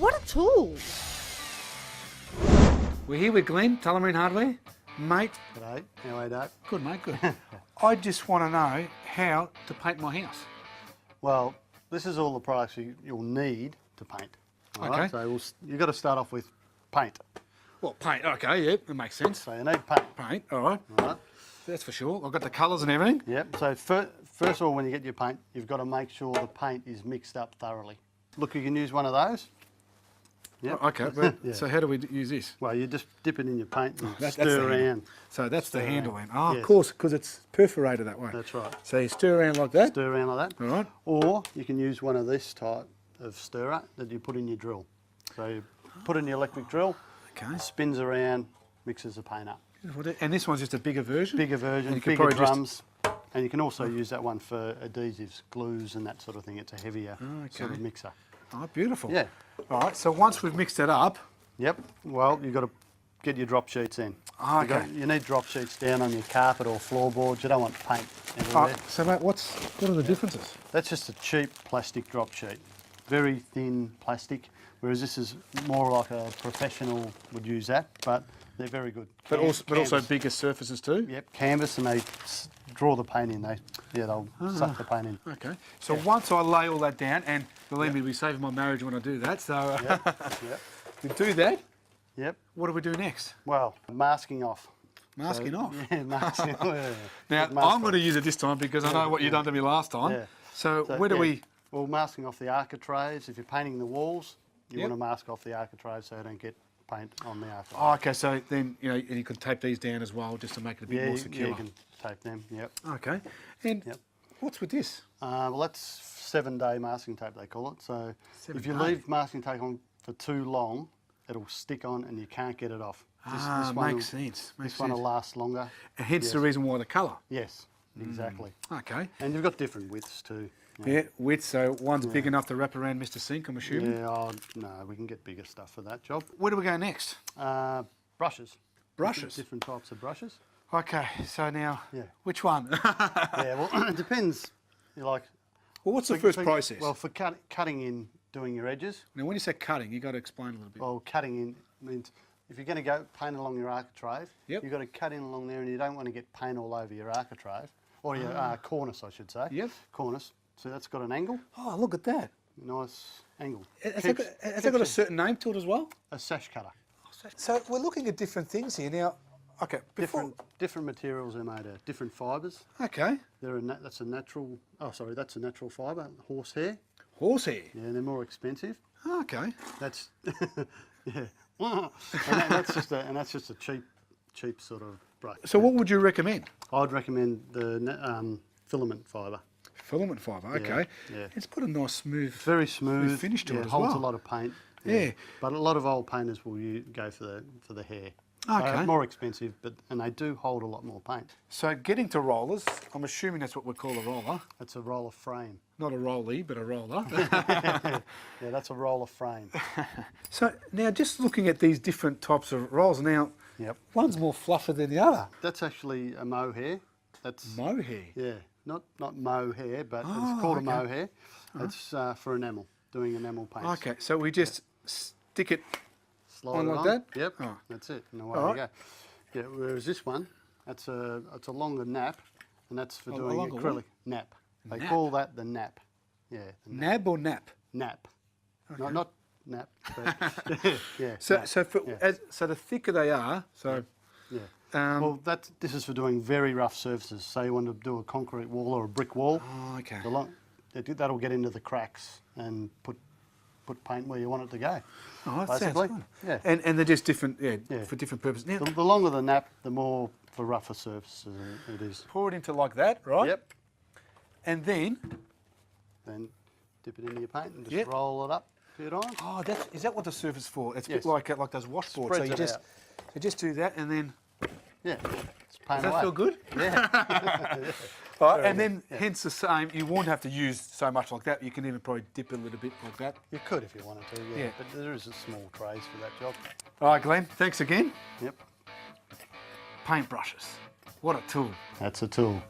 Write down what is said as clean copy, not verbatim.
What a tool! We're here with Glenn, Tullamarine Hardware. Mate, G'day, how are you, Dave? good mate, good. I just want to know how to paint my house. Well, this is all the products you'll need to paint. All Okay. right? So you've got to start off with paint. Well, paint, okay, yeah, that makes sense. So you need paint. Paint, all right, All right? that's for sure. I've got the colours and everything. Yep. So first of all, when you get your paint, you've got to make sure the paint is mixed up thoroughly. Look, you can use one of those. Yep. Okay, but, Yeah. so how do we use this? Well, you just dip it in your paint and That's stir the handle. around. So that's the Stir handle around. then. Oh, Yes. of course, because it's perforated that way. That's right. So you stir around like that. Stir around like that. All right. Or you can use one of this type of stirrer that you put in your drill. So you put in your electric drill, Okay. spins around, mixes the paint up. And this one's just a bigger version? Bigger version, And you can bigger probably just- drums. And you can also use that one for adhesives, glues and that sort of thing. It's a heavier sort of Okay. mixer. Oh, beautiful. Yeah. All right, so once we've mixed it up, Yep. Well, you've got to get your drop sheets in. Oh, You okay. you need drop sheets down on your carpet or floorboards. You don't want paint everywhere. so mate, what are the differences? That's just a cheap plastic drop sheet. Very thin plastic, whereas this is more like a professional would use that, but they're very good. But also Canvas. bigger surfaces too? Yep, canvas, and they draw the paint in. They'll suck the paint in. Okay. So once I lay all that down, and believe me, we save my marriage when I do that, so Yep, yep, we do that, yep. what do we do next? Well, masking off. Masking off. Yeah, masking. Yeah. Now, Mask I'm going to off. use it this time because I know what you've done to me last time. Yeah. So, So, where do yeah, we... Well, masking off the architraves. If you're painting the walls, you Yep. want to mask off the architraves so you don't get paint on the architrave. Oh, okay, so then, you could tape these down as well just to make it a bit yeah, more yeah, secure. you can tape them. Yep. Okay. And Yep. what's with this? Well, that's 7-day masking tape, they call it. So if you 7 day. leave masking tape on for too long, it'll stick on and you can't get it off. This one makes will- sense. Makes This one will sense. last longer. And hence Yes. the reason why the colour. Yes, exactly. Okay. And you've got different widths too. Yeah, width, so one's big enough to wrap around Mr. Sink, I'm assuming. Yeah, oh, no, we can get bigger stuff for that job. Where do we go next? Brushes. Brushes? Different types of brushes. Okay, so now, Yeah. which one? Yeah, well, it depends. You like. Well, what's the first for- process? Well, for cutting in, doing your edges. Now, when you say cutting, you've got to explain a little bit. Well, cutting in means if you're going to go paint along your architrave, Yep. you've got to cut in along there, and you don't want to get paint all over your architrave or your cornice, I should say. Yep. Cornice. So that's got an angle, Oh, look at that. nice angle. Has Keeps- that got a keeps certain name to it as well? a sash cutter. So we're looking at different things here. Now, okay, Different materials are made of, different fibres. Okay, That's a natural. Oh, sorry, that's a natural fibre. Horsehair. horsehair. Yeah, and they're more expensive. Okay. That's yeah. That's just a cheap sort of brush. So what would you recommend? I'd recommend the filament fibre. Filament fibre, okay. yeah. It's got a nice smooth... Very smooth. finish to it as holds well. a lot of paint. Yeah. But a lot of old painters will go for the hair. Okay. They're more expensive, and they do hold a lot more paint. So getting to rollers, I'm assuming that's what we call a roller. It's a roller frame. Not a rollie, but a roller. Yeah, that's a roller frame. So now just looking at these different types of rolls, now Yep. one's more fluffer than the other. That's actually a mohair. That's Mohair. yeah, not mohair, but Oh, it's called okay. a mohair. It's for enamel, doing enamel paints. Okay, so we just stick it... Slide On it like on. that? Yep. Oh. That's it. And away All you go. Yeah. Whereas this one, it's a longer nap, and that's for A doing longer what? acrylic nap. They Nap? call that the nap. Yeah. The Nab or nap? nap. Not nap. But yeah. So, nap. so so the thicker they are, so... Yeah. Um, Well, this is for doing very rough surfaces. Say you want to do a concrete wall or a brick wall. Oh, okay. That'll get into the cracks and put paint where you want it to go. Oh, that basically. sounds good. Yeah. And they're just different, Yeah. for different purposes. Now, The longer the nap, the more for rougher surfaces it is. pour it into like that, right? Yep. And then, Then dip it into your paint and just Yep. roll it up a few times. oh, is that what the surface is for? It's a Yes. bit like those washboards. So Spreads you it just, out. so just do that, and then Yeah. It's paint does that away. feel good? Yeah. Right, Very and good, then hence the same. You won't have to use so much like that. You can even probably dip it a little bit like that. You could if you wanted to, yeah. Yeah. But there is a small trays for that job. All right, Glenn. Thanks again. Yep. Paintbrushes. What a tool. That's a tool.